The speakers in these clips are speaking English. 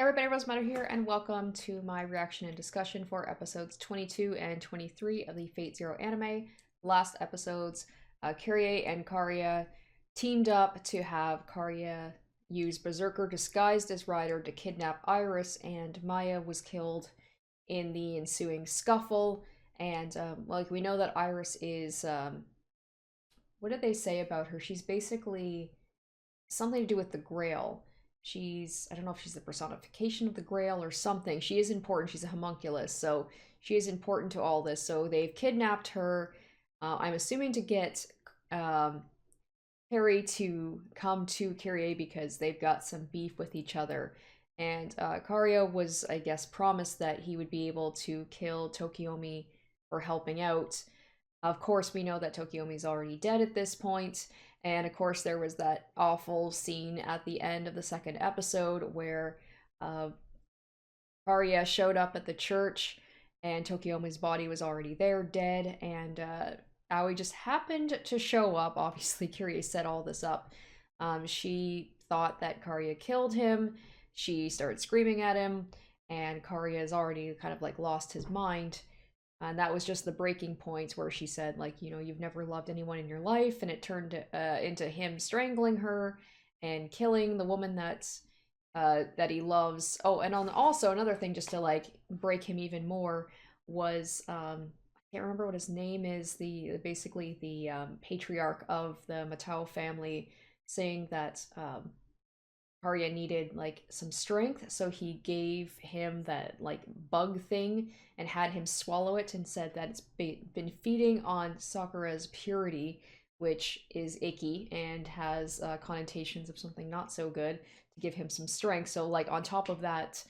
Everybody, Rose Matter here, and welcome to my reaction and discussion for episodes 22 and 23 of the Fate Zero anime. Last episodes, Kirei and Karia teamed up to have Karia use Berserker disguised as Rider to kidnap Iris, and Maya was killed in the ensuing scuffle. And we know that Iris is, what did they say about her? She's basically something to do with the Grail. I don't know if she's the personification of the Grail or something. She is important. She's a homunculus, so she is important to all this. So they've kidnapped her, I'm assuming to get Harry to come to Kirei because they've got some beef with each other. And Karia was, I guess, promised that he would be able to kill Tokiomi for helping out. Of course, we know that Tokiomi's already dead at this point, and of course there was that awful scene at the end of the second episode where Arya showed up at the church and Tokiomi's body was already there, dead, and Aoi just happened to show up. Obviously, Kirei set all this up. She thought that Karia killed him. She started screaming at him, and Karia's already kind of like lost his mind. And that was just the breaking point where she said, like, you've never loved anyone in your life, and it turned into him strangling her and killing the woman that he loves. Oh, and also another thing, just to like break him even more, was I can't remember what his name is. Basically the patriarch of the Matao family, saying that Arya needed like some strength, so he gave him that like bug thing and had him swallow it, and said that it's been feeding on Sakura's purity, which is icky and has connotations of something not so good, to give him some strength. So like on top of that,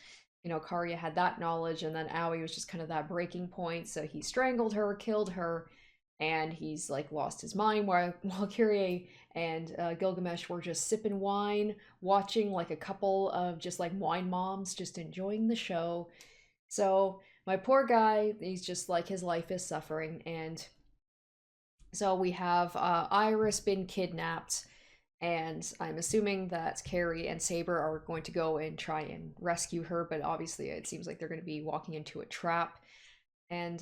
Karia had that knowledge, and then Aoi was just kind of that breaking point. So he strangled her, killed her, and he's like lost his mind while Kirei and Gilgamesh were just sipping wine, watching like a couple of just like wine moms just enjoying the show. So my poor guy, he's just like, his life is suffering. And so we have Iris been kidnapped, and I'm assuming that Carrie and Saber are going to go and try and rescue her, but obviously it seems like they're going to be walking into a trap. And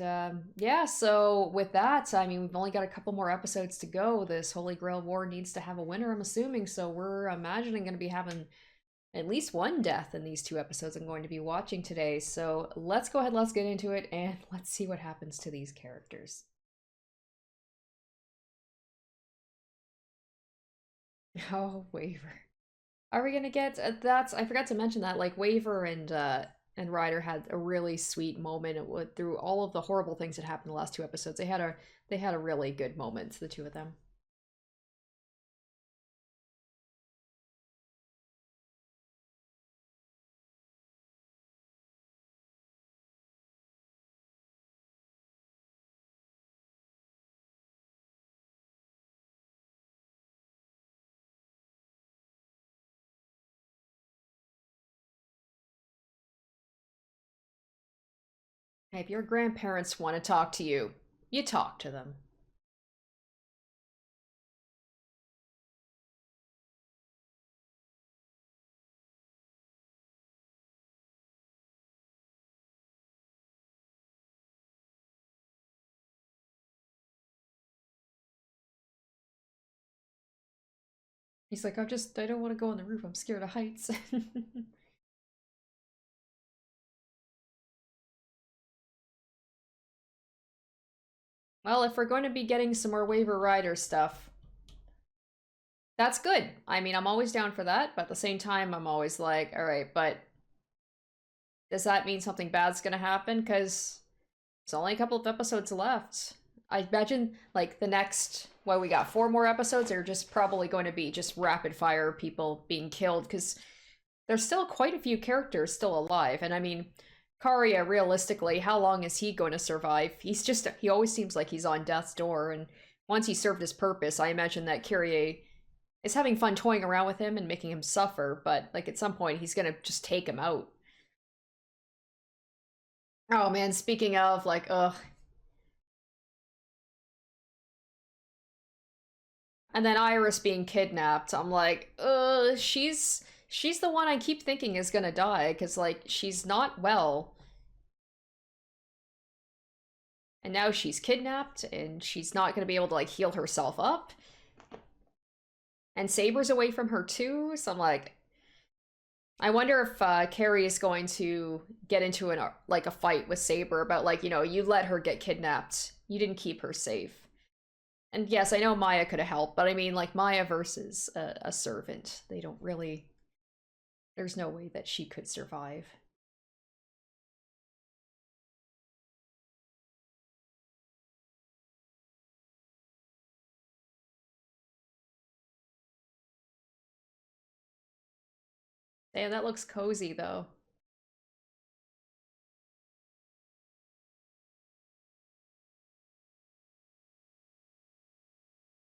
yeah, so with that, I mean, we've only got a couple more episodes to go. This Holy Grail War needs to have a winner, I'm assuming. So we're imagining going to be having at least one death in these two episodes I'm going to be watching today. So let's go ahead, let's get into it, and let's see what happens to these characters. Oh, Waver. Are we gonna get that's I forgot to mention that like Waver and Ryder had a really sweet moment through all of the horrible things that happened in the last two episodes. They had a really good moment, the two of them. Hey, if your grandparents want to talk to you, you talk to them. He's like, I don't want to go on the roof. I'm scared of heights. Well, if we're going to be getting some more Waver Rider stuff, that's good. I mean, I'm always down for that, but at the same time, I'm always like, all right, but does that mean something bad's gonna happen? Because there's only a couple of episodes left. I imagine, like, the next, well, we got four more episodes, are just probably going to be just rapid fire people being killed, because there's still quite a few characters still alive. And I mean, Karia, realistically, how long is he going to survive? He always seems like he's on death's door, and once he served his purpose, I imagine that Kirie is having fun toying around with him and making him suffer, but, like, at some point, he's gonna just take him out. Oh man, speaking of, like, ugh. And then Iris being kidnapped, I'm like, she's She's the one I keep thinking is gonna die, because, like, she's not well. And now she's kidnapped, and she's not gonna be able to, like, heal herself up. And Saber's away from her, too, so I'm like... I wonder if Kirei is going to get into like a fight with Saber about, like, you know, you let her get kidnapped. You didn't keep her safe. And yes, I know Maya could have helped, but I mean, like, Maya versus a servant. They don't really... There's no way that she could survive. Damn, that looks cozy, though.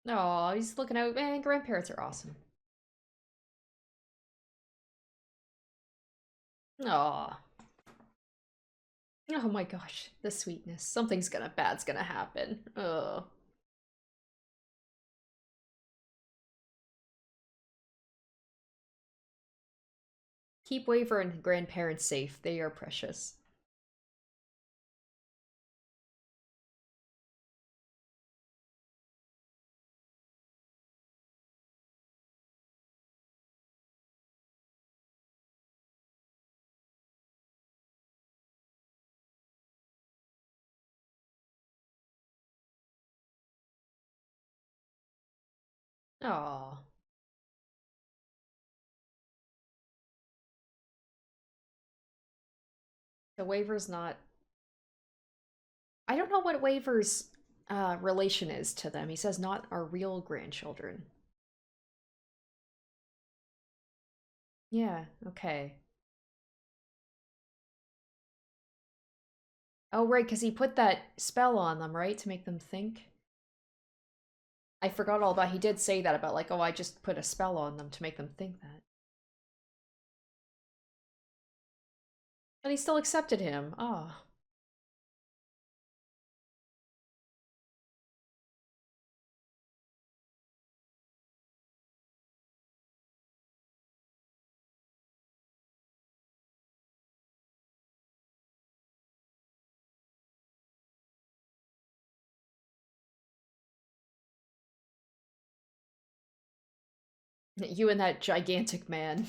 Oh, he's looking out. Man, grandparents are awesome. Aw. Oh my gosh, the sweetness. Something's bad's gonna happen. Ugh. Keep Waver and grandparents safe. They are precious. Aw. The Waver's not... I don't know what Waver's relation is to them. He says not our real grandchildren. Yeah, okay. Oh, right, because he put that spell on them, right? To make them think? I forgot all about... He did say that about, like, oh, I just put a spell on them to make them think that. But he still accepted him. Ah. Oh. You and that gigantic man.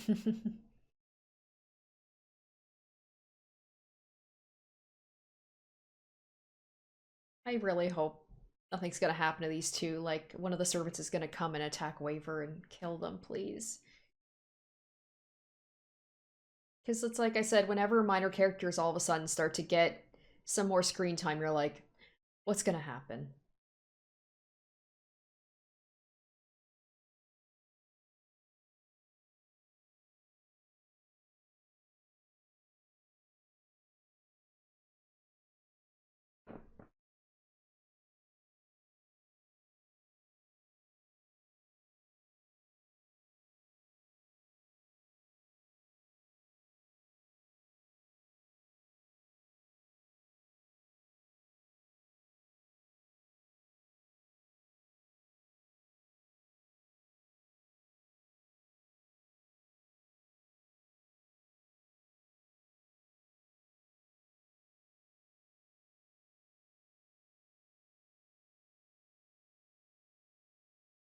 I really hope nothing's gonna happen to these two. Like, one of the servants is gonna come and attack Waver and kill them, please. Because it's like I said, whenever minor characters all of a sudden start to get some more screen time, you're like, what's gonna happen?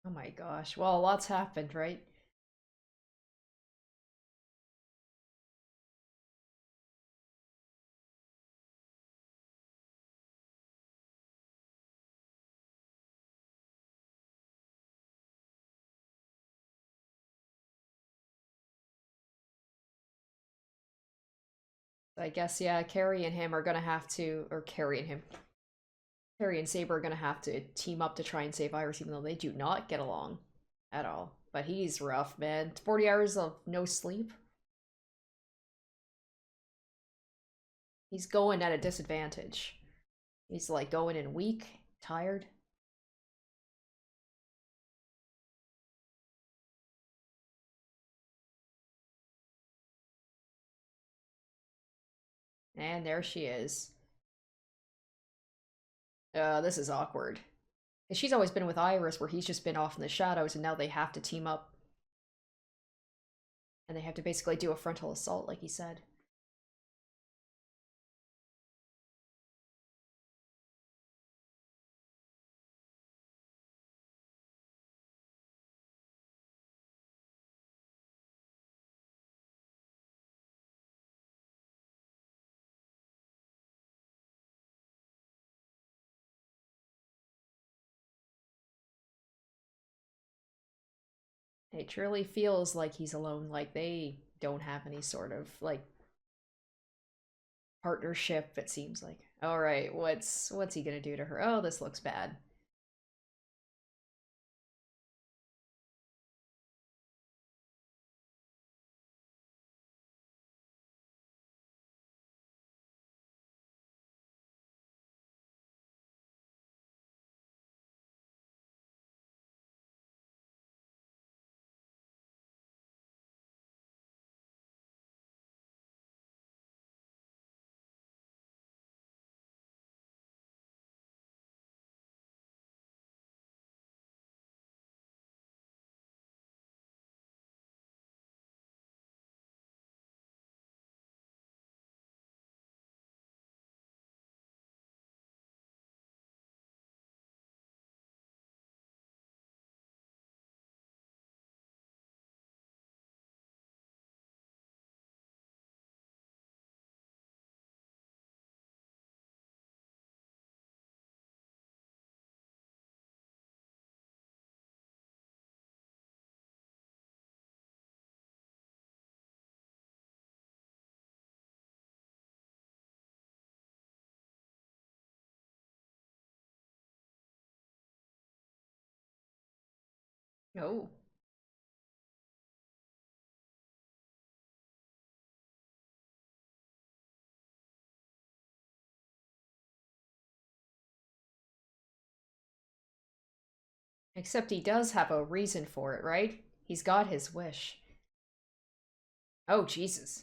Oh my gosh. Well, a lot's happened, right? I guess, yeah, Carrie and him are gonna have to, or Carrie and him, Carrie and Saber are gonna have to team up to try and save Iris, even though they do not get along at all. But he's rough, man. 40 hours of no sleep. He's going at a disadvantage. He's like going in weak, tired. And there she is. This is awkward. She's always been with Iris, where he's just been off in the shadows, and now they have to team up. And they have to basically do a frontal assault, like he said. It truly feels like he's alone, like they don't have any sort of like partnership, it seems like. All right, what's he gonna do to her? Oh, this looks bad. Oh. Except he does have a reason for it, right? He's got his wish. Oh, Jesus.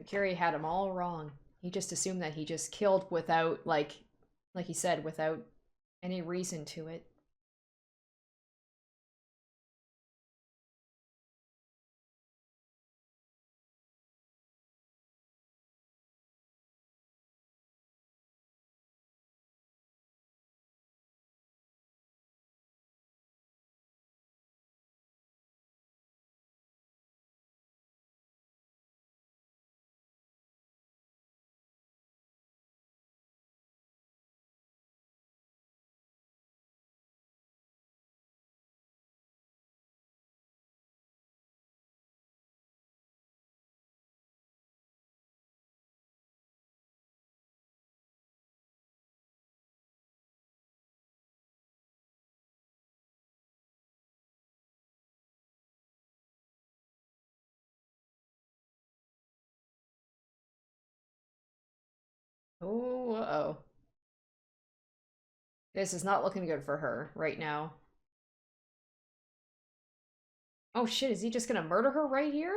Kirei had him all wrong. He just assumed that he just killed without, like he said, without any reason to it. Oh, uh-oh. This is not looking good for her right now. Oh shit, is he just gonna murder her right here?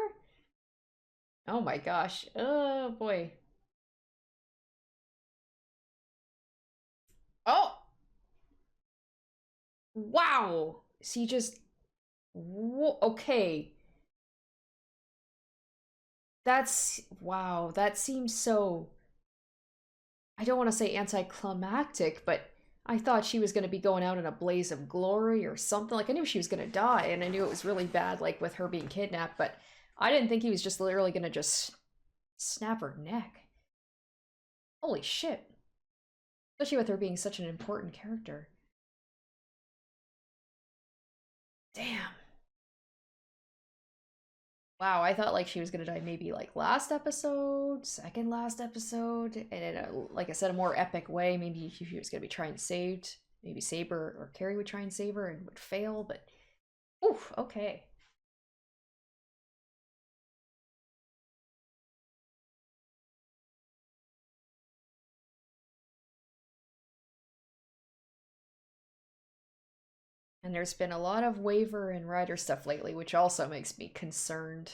Oh my gosh. Oh boy. Oh! Wow! Is he just... Okay. That's... Wow, that seems so... I don't want to say anticlimactic, but I thought she was going to be going out in a blaze of glory or something. Like, I knew she was going to die, and I knew it was really bad, like, with her being kidnapped, but I didn't think he was just literally going to just snap her neck. Holy shit. Especially with her being such an important character. Damn. Wow, I thought like she was gonna die maybe like last episode, second last episode, and in a, like I said, a more epic way. Maybe she was gonna be trying to save, maybe Saber or Kirei would try and save her and would fail, but oof, okay. And there's been a lot of Waver and Rider stuff lately, which also makes me concerned.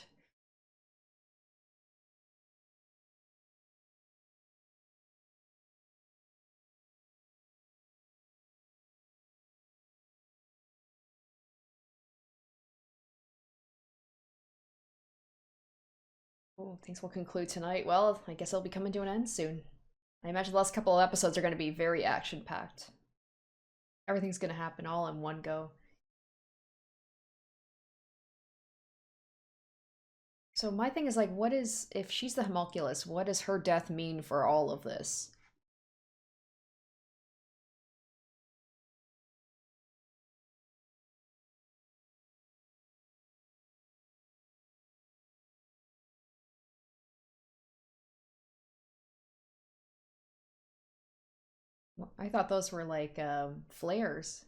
Oh, things will conclude tonight. Well, I guess it'll be coming to an end soon. I imagine the last couple of episodes are going to be very action-packed. Everything's going to happen all in one go. So my thing is like, what is, if she's the homunculus, what does her death mean for all of this? I thought those were like flares.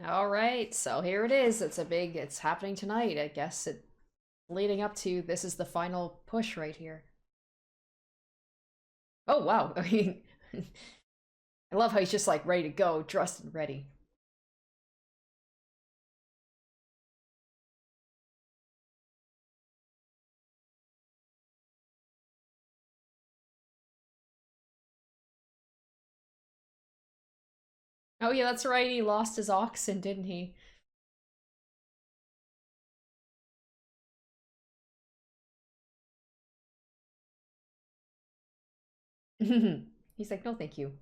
All right, so here it is. It's happening tonight. I guess it leading up to this is the final push right here. Oh wow. I mean, I love how he's just like ready to go, dressed and ready. Oh yeah, that's right. He lost his oxen, didn't he? He's like, no, thank you.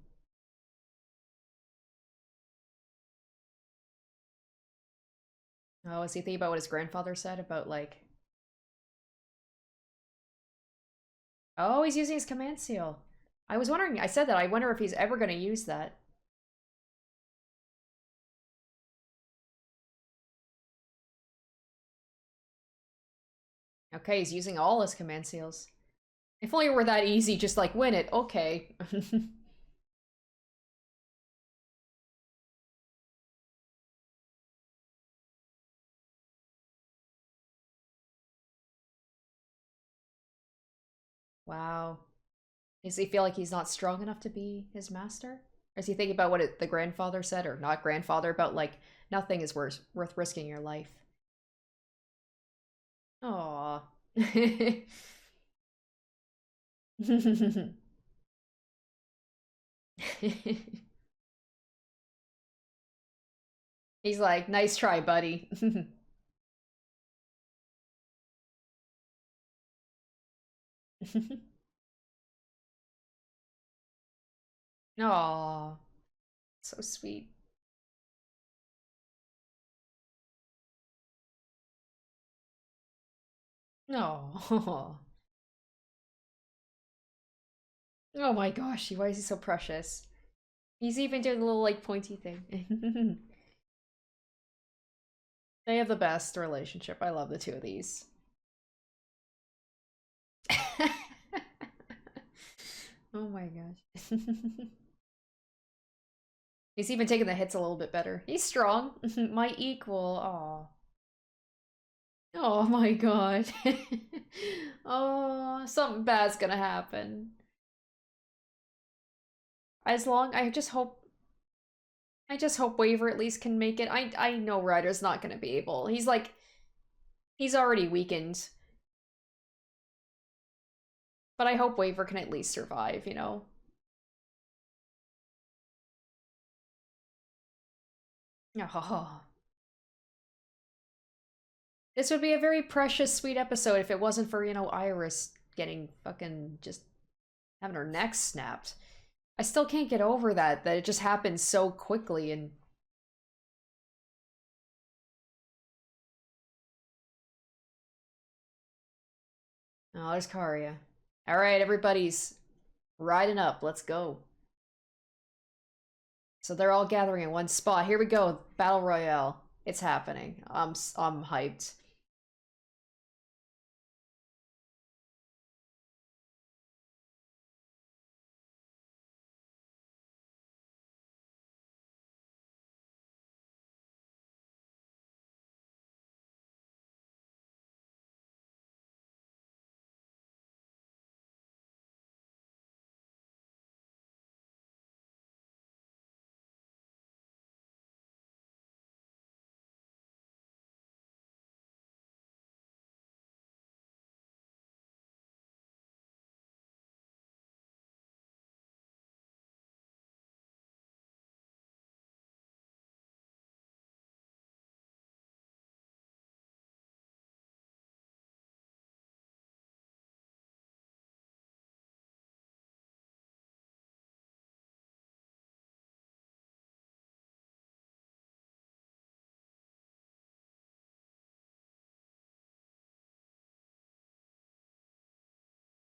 Oh, is he thinking about what his grandfather said about like? Oh, he's using his command seal. I was wondering. I said that. I wonder if he's ever going to use that. Okay, he's using all his command seals. If only it were that easy, just like win it. Okay. Wow. Does he feel like he's not strong enough to be his master? Or is he thinking about what the grandfather said, or not grandfather, about like nothing is worth risking your life? Aww. He's like, nice try, buddy. Aww. So sweet. No. Oh my gosh, why is he so precious? He's even doing a little like pointy thing. They have the best relationship. I love the two of these. Oh my gosh. He's even taking the hits a little bit better. He's strong. My equal. Aw. Oh my god. Oh, something bad's gonna happen. As long I just hope Waver at least can make it. I know Ryder's not gonna be able. He's like he's already weakened. But I hope Waver can at least survive, you know? Oh. This would be a very precious, sweet episode if it wasn't for, Iris getting fucking just having her neck snapped. I still can't get over that it just happened so quickly and oh, there's Karia. All right, everybody's riding up. Let's go. So they're all gathering in one spot. Here we go. Battle Royale. It's happening. I'm hyped.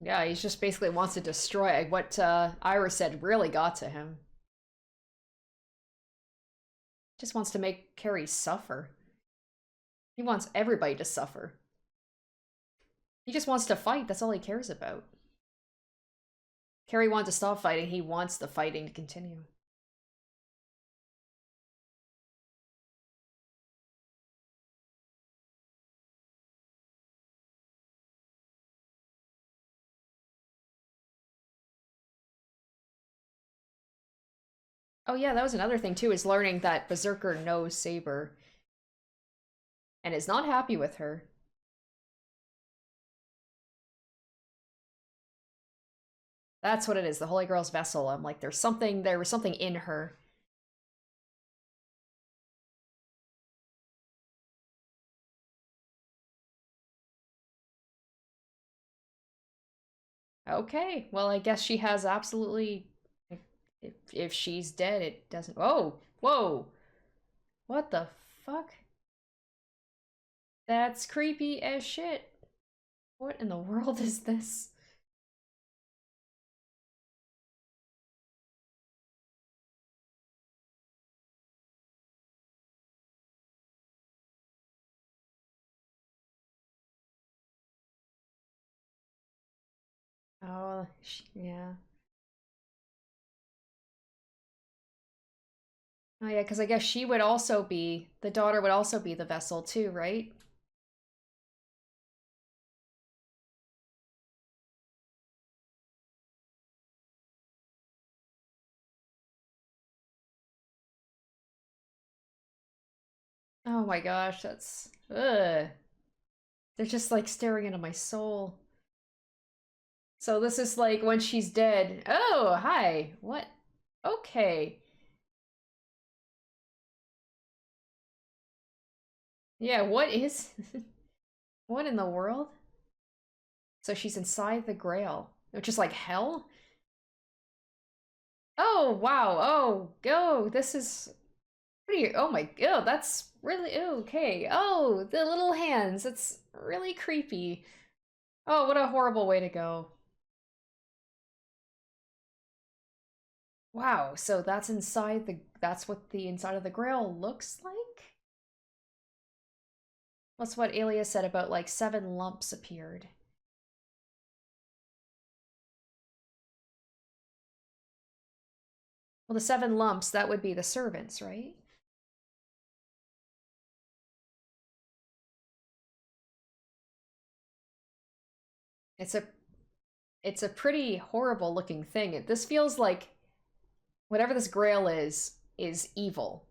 Yeah, he just basically wants to destroy what Iris said really got to him. Just wants to make Carrie suffer. He wants everybody to suffer. He just wants to fight. That's all he cares about. Carrie wants to stop fighting. He wants the fighting to continue. Oh yeah, that was another thing too, is learning that Berserker knows Saber and is not happy with her. That's what it is, the Holy Grail's vessel. I'm like, there was something in her. Okay, well, I guess she has absolutely. If she's dead, it doesn't. Oh, whoa! What the fuck? That's creepy as shit. What in the world is this? Oh, yeah. Oh, yeah, because I guess she would also be. The daughter would also be the vessel, too, right? Oh my gosh, that's. Ugh. They're just like staring into my soul. So this is like when she's dead. Oh, hi. What? Okay. Yeah, what is. What in the world? So she's inside the Grail, which is like hell? Oh, wow. Oh, go. This is pretty. Oh my god, that's really. Okay. Oh, the little hands. That's really creepy. Oh, what a horrible way to go. Wow, so that's inside the. That's what the inside of the Grail looks like? That's what Alia said about like 7 lumps appeared. Well, the 7 lumps, that would be the servants, right? It's a it's a pretty horrible looking thing. This feels like whatever this grail is evil.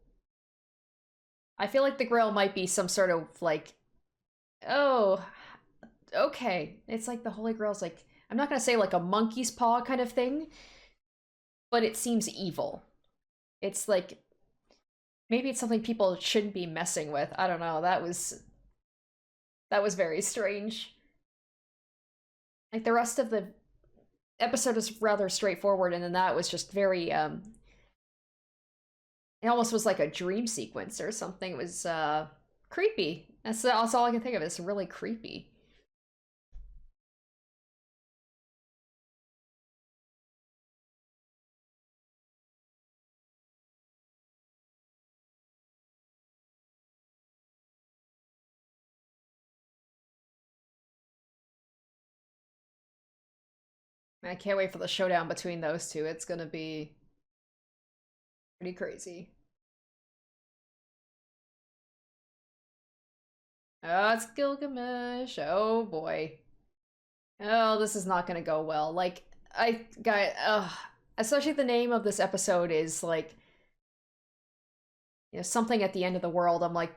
I feel like the grail might be some sort of like, oh, okay. It's like the Holy Grail's like, I'm not gonna say like a monkey's paw kind of thing, but it seems evil. It's like Maybe it's something people shouldn't be messing with. I don't know. That was very strange. Like the rest of the episode is rather straightforward, and then that was just very it almost was like a dream sequence or something. It was creepy. That's all I can think of. It's really creepy. I can't wait for the showdown between those two. It's gonna be pretty crazy. Oh, it's Gilgamesh. Oh boy. Oh, this is not gonna go well. Like, especially the name of this episode is like, something at the end of the world. I'm like,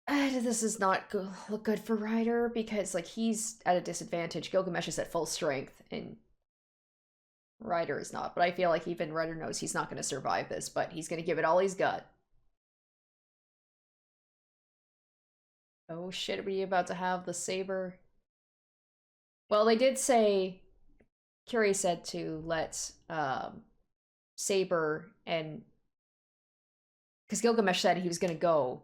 this is not look good for Ryder because like he's at a disadvantage. Gilgamesh is at full strength and Ryder is not. But I feel like even Ryder knows he's not going to survive this, but he's going to give it all he's got. Oh shit, are we about to have the saber? Well, they did say, Kirei said to let Saber and because Gilgamesh said he was going to go.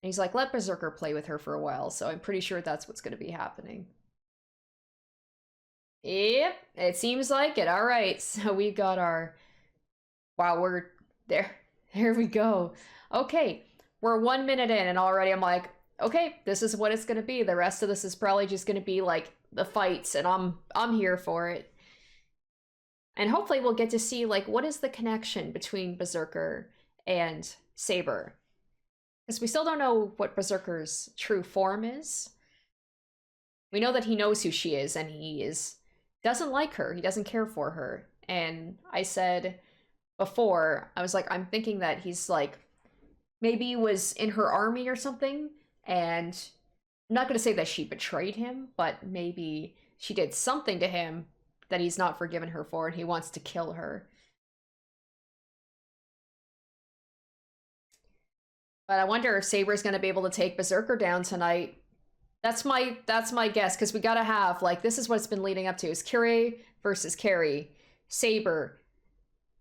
And he's like, let Berserker play with her for a while. So I'm pretty sure that's what's going to be happening. Yep, it seems like it. All right, so we got our... Wow, we're there. Here we go. Okay, we're 1 minute in and already I'm like, okay, this is what it's going to be. The rest of this is probably just going to be like the fights and I'm here for it. And hopefully we'll get to see like what is the connection between Berserker and Saber. Because we still don't know what Berserker's true form is. We know that he knows who she is and he doesn't like her. He doesn't care for her. And I said before, I was like, I'm thinking that he's like maybe was in her army or something and I'm not going to say that she betrayed him, but maybe she did something to him that he's not forgiven her for and he wants to kill her. But I wonder if Saber's going to be able to take Berserker down tonight. That's my guess because we gotta have like this is what it's been leading up to is Kirei versus Carrie, Saber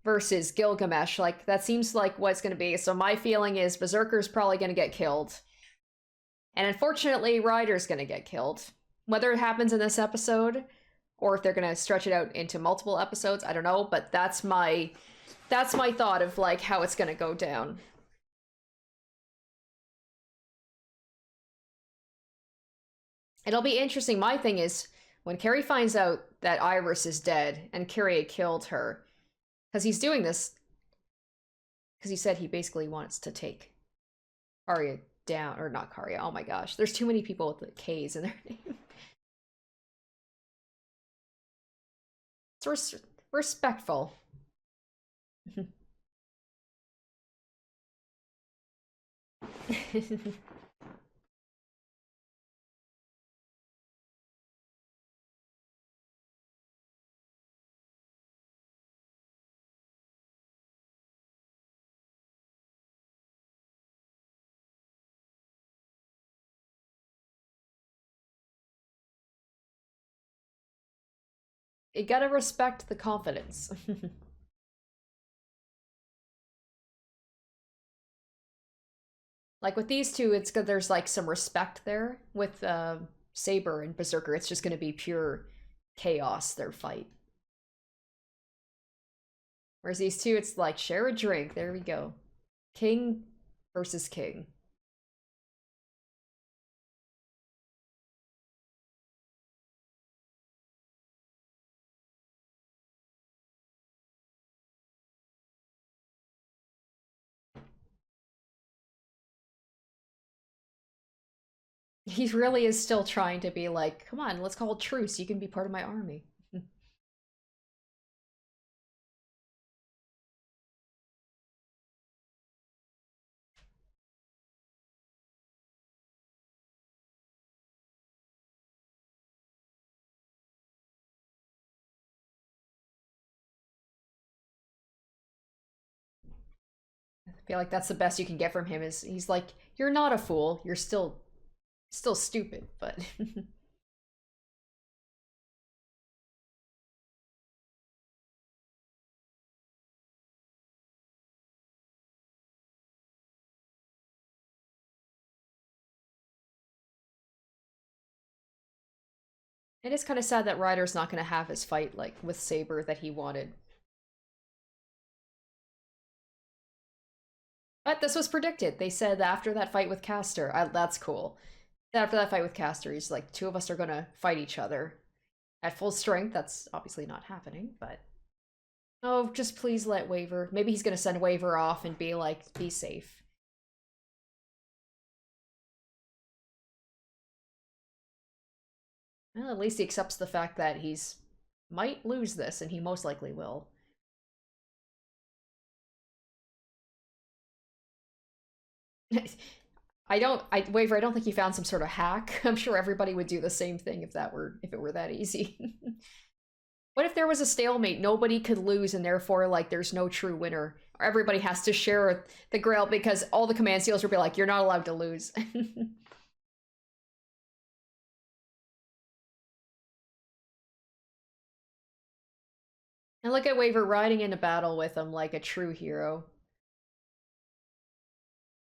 versus Gilgamesh. Like that seems like what it's gonna be. So my feeling is Berserker's probably gonna get killed, and unfortunately Ryder's gonna get killed. Whether it happens in this episode or if they're gonna stretch it out into multiple episodes, I don't know. But that's my thought of like how it's gonna go down. It'll be interesting. My thing is when Carrie finds out that Iris is dead and Carrie killed her, because he's doing this because he said he basically wants to take Arya down, or not Karya. Oh my gosh, there's too many people with the K's in their name. It's respectful. You gotta respect the confidence. Like with these two, it's good. There's like some respect there. With Saber and Berserker, it's just gonna be pure chaos. Their fight. Whereas these two, it's like share a drink. There we go. King versus king. He really is still trying to be like, come on, let's call a truce. You can be part of my army. feel like that's the best you can get from him is he's like, you're not a fool. You're still stupid, but it is kind of sad that Ryder's not going to have his fight like with Saber that he wanted. But this was predicted. They said after that fight with Castor, that's cool. After that fight with Castor, he's like, two of us are gonna fight each other at full strength. That's obviously not happening, but oh, just please let Waver. Maybe he's gonna send Waver off and be like, be safe. Well, at least he accepts the fact that he's might lose this, and he most likely will. Waver, I don't think you found some sort of hack. I'm sure everybody would do the same thing if it were that easy. What if there was a stalemate? Nobody could lose, and therefore, like, there's no true winner. Or everybody has to share the grail because all the command seals would be like, you're not allowed to lose. And look at Waver riding into battle with him like a true hero.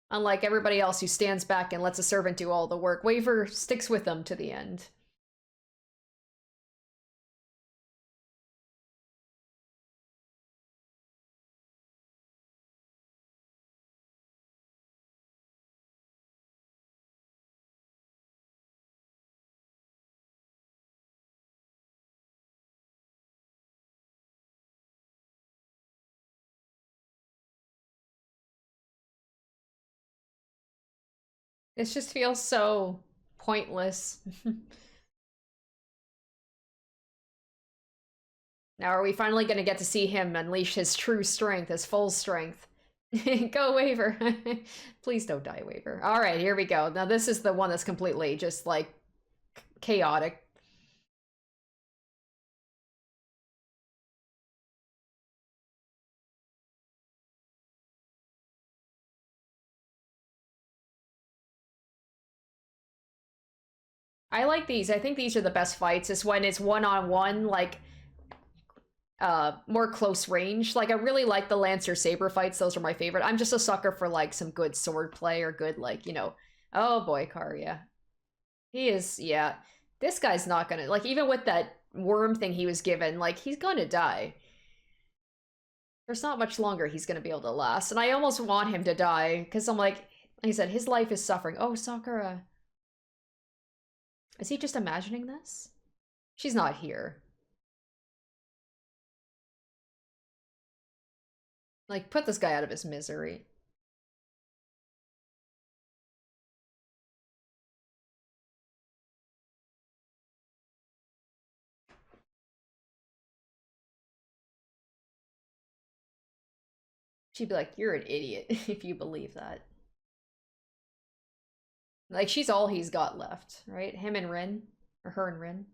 Unlike everybody else who stands back and lets a servant do all the work, Waver sticks with them to the end. It just feels so pointless. Now, are we finally going to get to see him unleash his true strength, his full strength? Go, Waver. Please don't die, Waver. All right, here we go. Now, this is the one that's completely just, like, chaotic. I like these. I think these are the best fights, is when it's one-on-one, like, more close range. Like, I really like the Lancer Saber fights. Those are my favorite. I'm just a sucker for, like, some good sword play or good, like, you know... Oh boy, Karya. He is, yeah. This guy's not gonna... Like, even with that worm thing he was given, like, he's gonna die. There's not much longer he's gonna be able to last. And I almost want him to die, because I'm like I said, his life is suffering. Oh, Sakura. Is he just imagining this? She's not here. Like, put this guy out of his misery. She'd be like, you're an idiot if you believe that. Like, she's all he's got left, right? Him and Rin. Or her and Rin.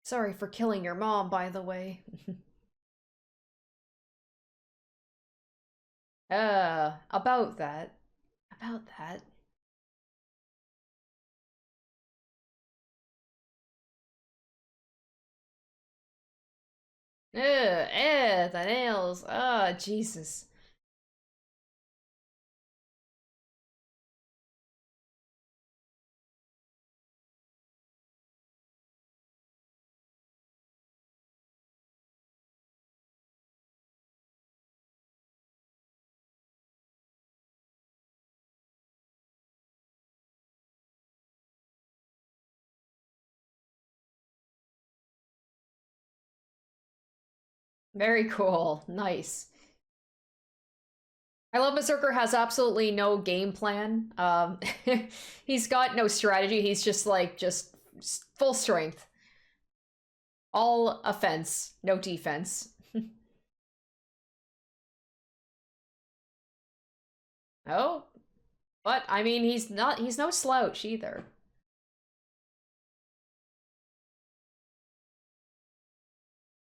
Sorry for killing your mom, by the way. About that. About that. The nails. Jesus. Very cool. Nice. I love Berserker has absolutely no game plan. He's got no strategy. He's just like, just full strength. All offense, no defense. Oh, but I mean, he's no slouch either.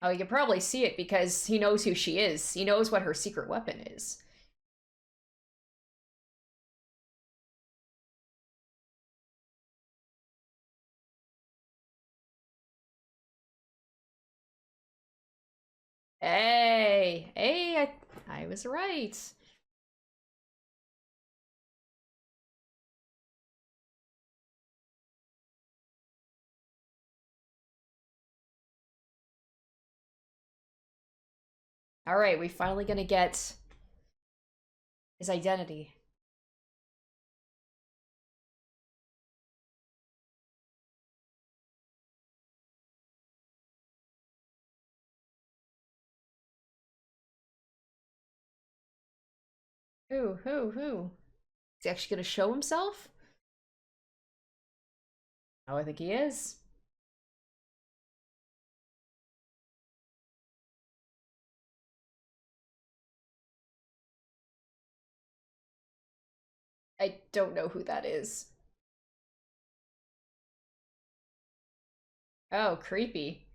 Oh, you can probably see it because he knows who she is. He knows what her secret weapon is. I was right. All right, we finally gonna get his identity. Who? Is he actually gonna show himself? Oh, I think he is. I don't know who that is. Oh, creepy.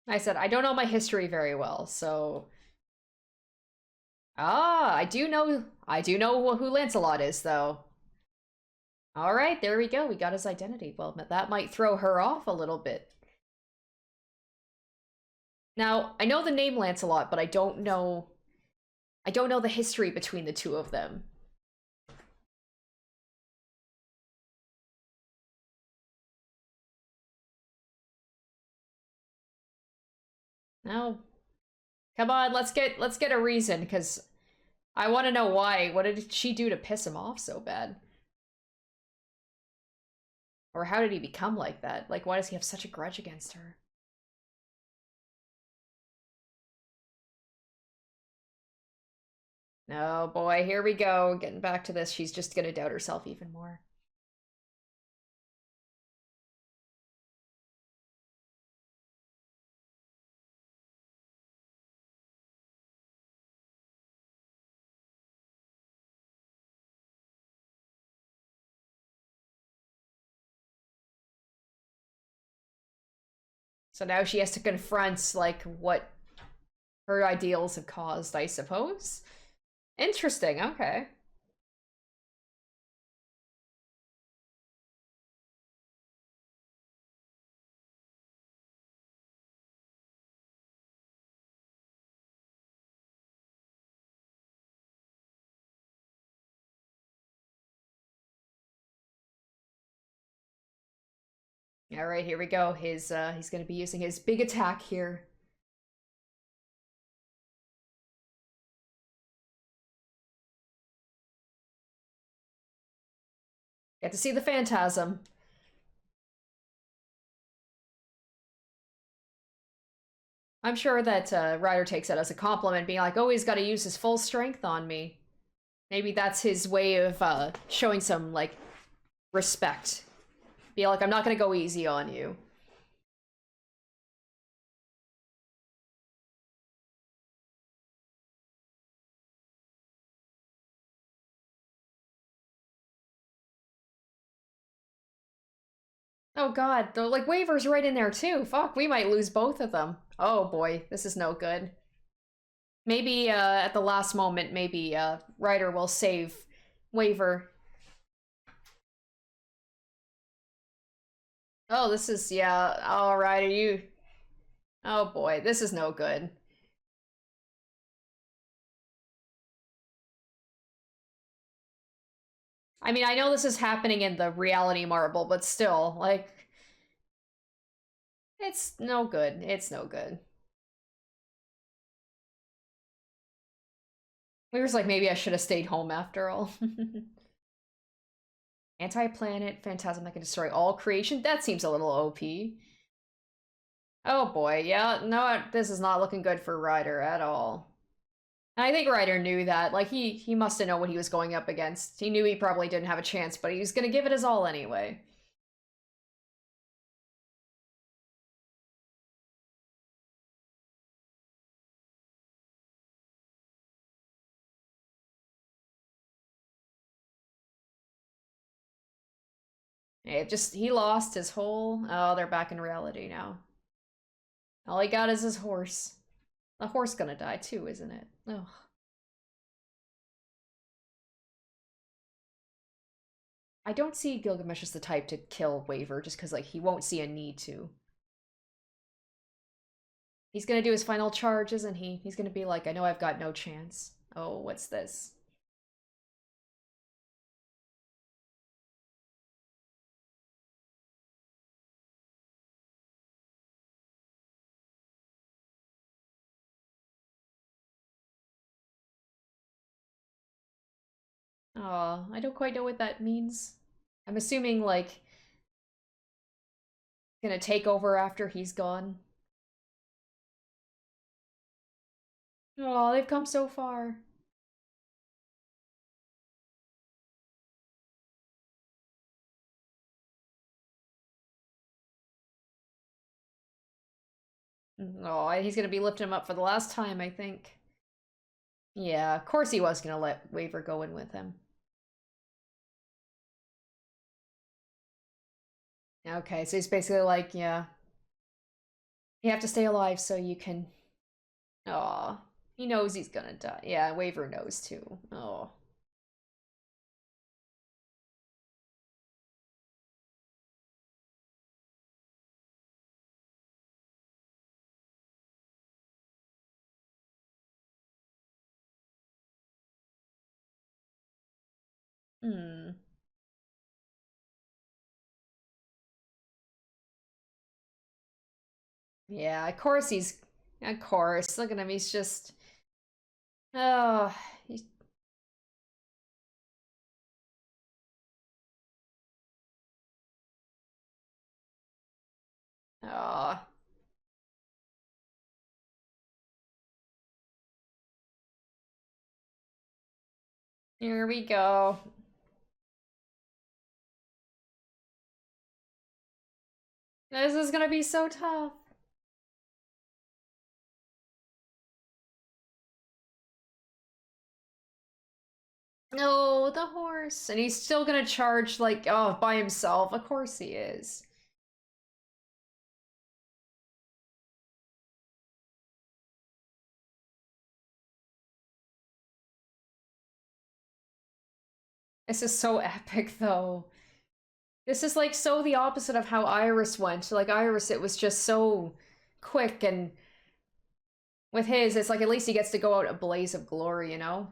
I said, I don't know my history very well, so. Ah, I do know who Lancelot is, though. All right, there we go. We got his identity. Well, that might throw her off a little bit. Now, I know the name Lancelot, but I don't know the history between the two of them. No. Come on, let's get a reason, because I want to know why. What did she do to piss him off so bad? Or how did he become like that? Like, why does he have such a grudge against her? No, boy, here we go. Getting back to this, she's just gonna doubt herself even more. So now she has to confront, like, what her ideals have caused, I suppose. Interesting, okay. All right, here we go. He's gonna be using his big attack here. Get to see the phantasm. I'm sure that Ryder takes it as a compliment, being like, "Oh, he's got to use his full strength on me." Maybe that's his way of showing some like respect. Be like, "I'm not gonna go easy on you." Oh God, the like waivers right in there too. Fuck, we might lose both of them. Oh boy, this is no good. Maybe at the last moment, maybe Ryder will save waiver. Oh, this is yeah. All right, are you? Oh boy, this is no good. I mean, I know this is happening in the reality marble, but still, like, it's no good. It's no good. We were like, maybe I should have stayed home after all. Anti-planet, phantasm that can destroy all creation? That seems a little OP. Oh boy, yeah, no, this is not looking good for Ryder at all. And I think Ryder knew that. Like, he must have known what he was going up against. He knew he probably didn't have a chance, but he was gonna give it his all anyway. It just, he lost his whole... Oh, they're back in reality now. All he got is his horse. The horse gonna die too, isn't it? Oh. I don't see Gilgamesh as the type to kill Waver just because, like, he won't see a need to. He's gonna do his final charge, isn't he? He's gonna be like, I know I've got no chance. Oh, what's this? Oh, I don't quite know what that means. I'm assuming, like, gonna take over after he's gone. Oh, they've come so far. Oh, he's gonna be lifting him up for the last time, I think. Yeah, of course he was gonna let Waver go in with him. Okay, so he's basically like, yeah, you have to stay alive so you can... Aw, he knows he's gonna die. Yeah, Waver knows too. Oh. Hmm. Yeah, of course he's... Of course. Look at him, he's just... Oh, he's... Oh. Here we go. This is gonna be so tough. No, the horse. And he's still gonna charge, like, oh, by himself. Of course he is. This is so epic, though. This is, like, so the opposite of how Iris went. Like, Iris, it was just so quick, and with his, it's like at least he gets to go out a blaze of glory, you know?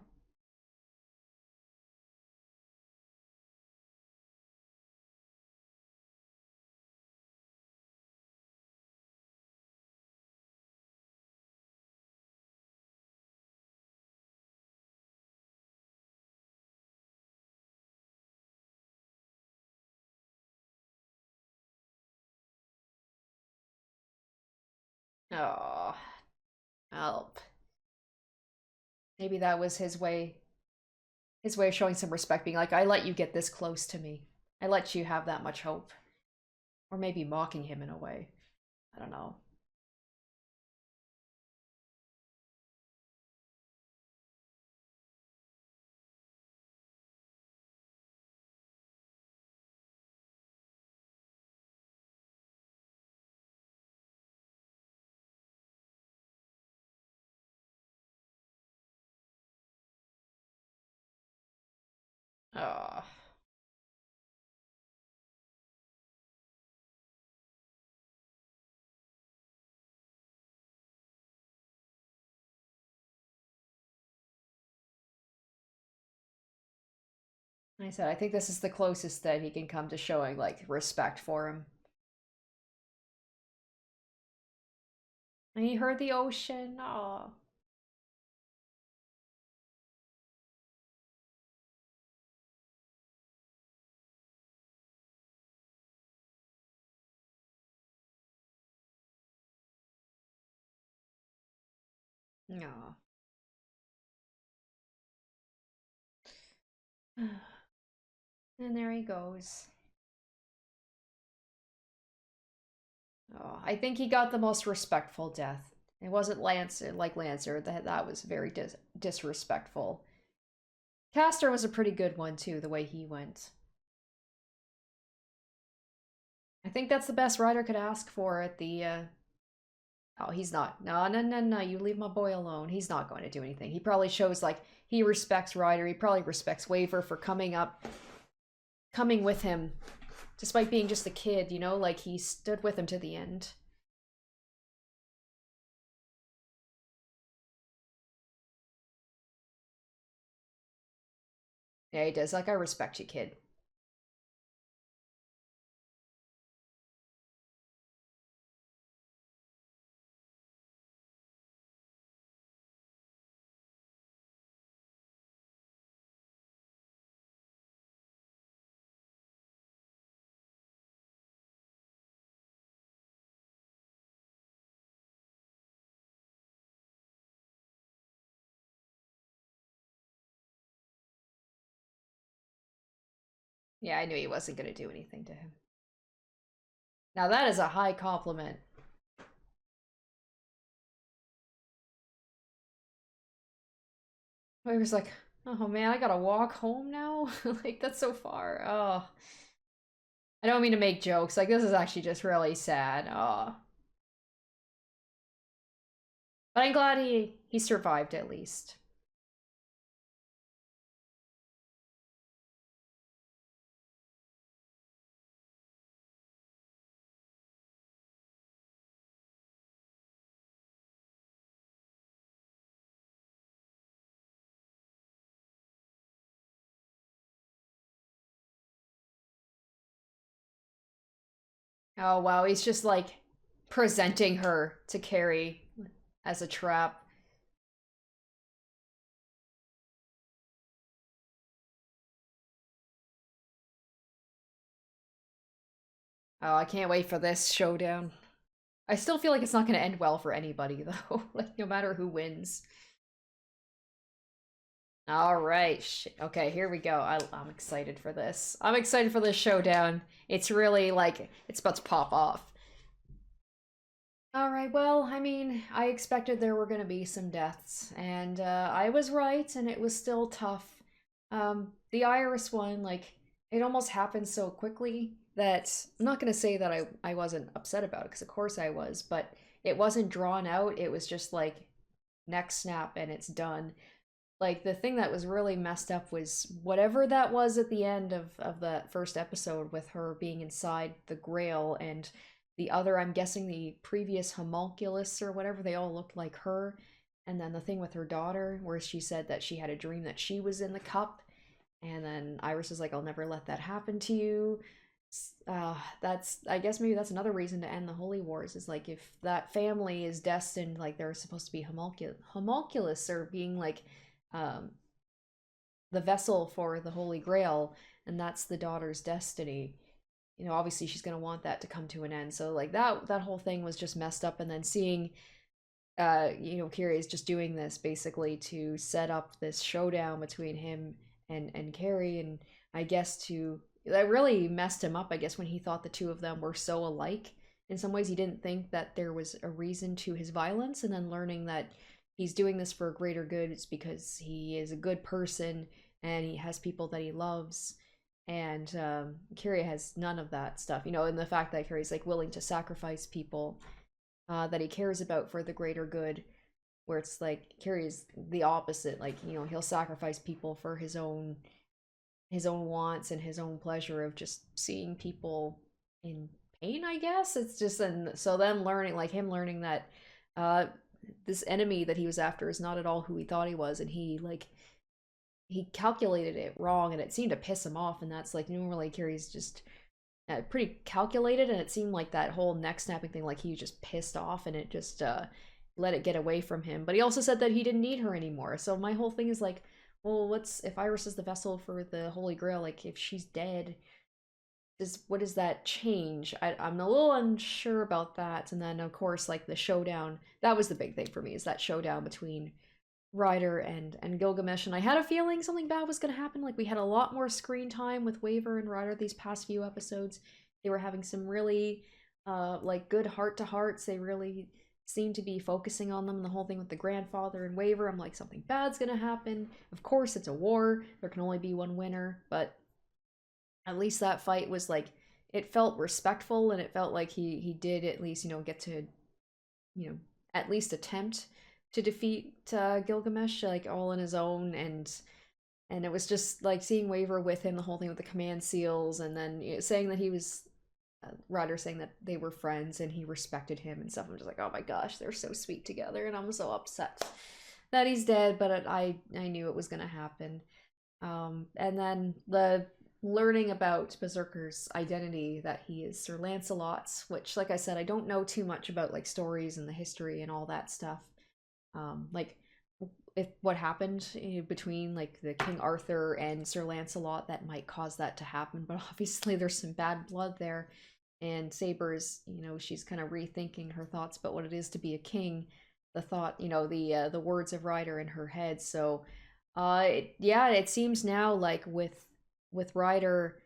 Oh, help. Maybe that was his way of showing some respect, being like, I let you get this close to me. I let you have that much hope. Or maybe mocking him in a way. I don't know. Oh. Like I said, I think this is the closest that he can come to showing, like, respect for him. And he heard the ocean. Oh. No. And there he goes. Oh, I think he got the most respectful death. It wasn't Lancer, like Lancer. That was very disrespectful. Castor was a pretty good one too, the way he went. I think that's the best Ryder could ask for at the oh, he's not. No, no, no, no. You leave my boy alone. He's not going to do anything. He probably shows like he respects Ryder. He probably respects Waver for coming with him, despite being just a kid, you know, like he stood with him to the end. Yeah, he does. Like, I respect you, kid. Yeah, I knew he wasn't going to do anything to him. Now, that is a high compliment. Waver's like, oh man, I gotta walk home now? Like, that's so far. Oh. I don't mean to make jokes. Like, this is actually just really sad. Oh. But I'm glad he survived at least. Oh wow, he's just like presenting her to Kirei as a trap. Oh, I can't wait for this showdown. I still feel like it's not going to end well for anybody though, like no matter who wins. All right. Okay, here we go. I'm excited for this. I'm excited for this showdown. It's really like it's about to pop off. All right. Well, I mean, I expected there were going to be some deaths, and I was right, and it was still tough. The Iris one, like, it almost happened so quickly that I'm not going to say that I wasn't upset about it, because of course I was, but it wasn't drawn out. It was just like neck snap and it's done. Like the thing that was really messed up was whatever that was at the end of that first episode with her being inside the Grail and the other, I'm guessing the previous homunculus or whatever, they all looked like her. And then the thing with her daughter where she said that she had a dream that she was in the cup, and then Iris is like, I'll never let that happen to you. That's, I guess maybe that's another reason to end the Holy Wars, is like if that family is destined, like they're supposed to be homunculus or being like um the vessel for the Holy Grail, and that's the daughter's destiny. You know, obviously she's gonna want that to come to an end. So like that whole thing was just messed up, and then seeing you know, Kirei is just doing this basically to set up this showdown between him and Carrie, and I guess to that really messed him up, I guess, when he thought the two of them were so alike. In some ways he didn't think that there was a reason to his violence, and then learning that he's doing this for a greater good, it's because he is a good person and he has people that he loves. And Kirei has none of that stuff, you know, and the fact that Kirei's like willing to sacrifice people that he cares about for the greater good, where it's like Kirei's the opposite. Like, you know, he'll sacrifice people for his own wants and his own pleasure of just seeing people in pain, I guess. It's just, and so then learning, like him learning that uh this enemy that he was after is not at all who he thought he was, and he calculated it wrong, and it seemed to piss him off. And that's like normally Kirei's just pretty calculated, and it seemed like that whole neck snapping thing, like he was just pissed off, and it just let it get away from him. But he also said that he didn't need her anymore. So my whole thing is like, well, what's if Iris is the vessel for the Holy Grail? Like, if she's dead, what does that change? I'm a little unsure about that. And then of course, like the showdown, that was the big thing for me, is that showdown between Ryder and Gilgamesh. And I had a feeling something bad was going to happen. Like, we had a lot more screen time with Waver and Ryder these past few episodes. They were having some really like good heart to hearts. They really seemed to be focusing on them. And the whole thing with the grandfather and Waver, I'm like, something bad's going to happen. Of course, it's a war. There can only be one winner. But at least that fight was like, it felt respectful, and it felt like he did at least, get to, you know, at least attempt to defeat Gilgamesh, like all on his own. And it was just like seeing Waver with him, the whole thing with the command seals, and then saying that he was Ryder saying that they were friends and he respected him and stuff. I'm just like, oh my gosh, they're so sweet together, and I'm so upset that he's dead, but I knew it was gonna happen. And then the learning about Berserker's identity, that he is Sir Lancelot's, which, like I said, I don't know too much about like stories and the history and all that stuff. Like if what happened between like the King Arthur and Sir Lancelot that might cause that to happen, but obviously there's some bad blood there. And Saber's, she's kind of rethinking her thoughts about what it is to be a king. The thought, the words of Ryder in her head. So, yeah, it seems now like with Ryder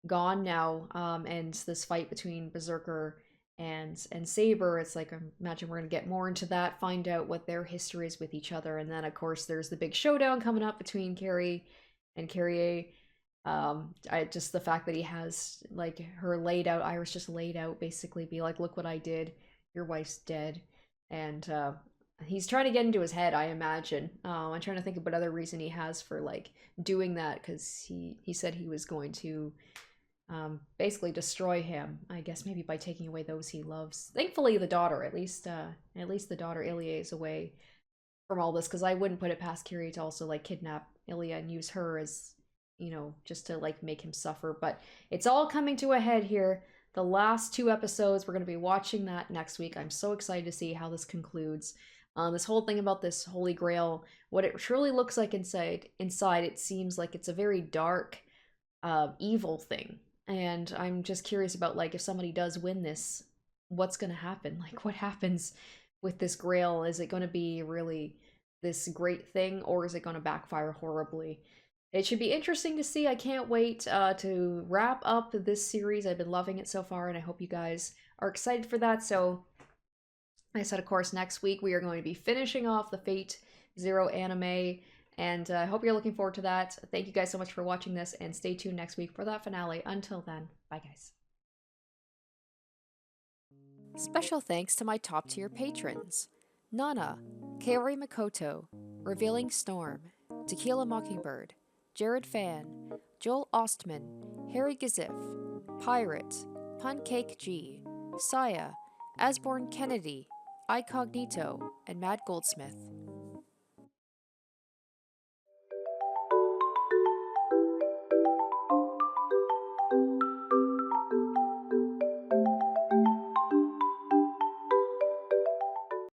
gone now, and this fight between Berserker and Saber, it's like I imagine we're gonna get more into that, find out what their history is with each other, and then of course there's the big showdown coming up between Kirei and Kirei. I just the fact that he has like her laid out, Iris just laid out, basically be like, look what I did, your wife's dead, and he's trying to get into his head, I imagine. I'm trying to think of what other reason he has for like doing that, because he said he was going to basically destroy him, I guess maybe by taking away those he loves. Thankfully the daughter, at least the daughter Ilia is away from all this, because I wouldn't put it past Kirei to also like kidnap Ilia and use her as, just to like make him suffer. But it's all coming to a head here. The last 2 episodes, we're going to be watching that next week. I'm so excited to see how this concludes. This whole thing about this Holy Grail, what it truly looks like inside, it seems like it's a very dark, evil thing. And I'm just curious about, like, if somebody does win this, what's going to happen? Like, what happens with this Grail? Is it going to be really this great thing, or is it going to backfire horribly? It should be interesting to see. I can't wait to wrap up this series. I've been loving it so far, and I hope you guys are excited for that. So, I said, of course, next week we are going to be finishing off the Fate Zero anime, and I hope you're looking forward to that. Thank you guys so much for watching this, and stay tuned next week for that finale. Until then, bye guys. Special thanks to my top tier patrons: Nana, Kaori Makoto, Revealing Storm, Tequila Mockingbird, Jared Fan, Joel Ostman, Harry Gazif, Pirate, Pancake G, Saya, Asborn Kennedy, iCognito, and Mad Goldsmith.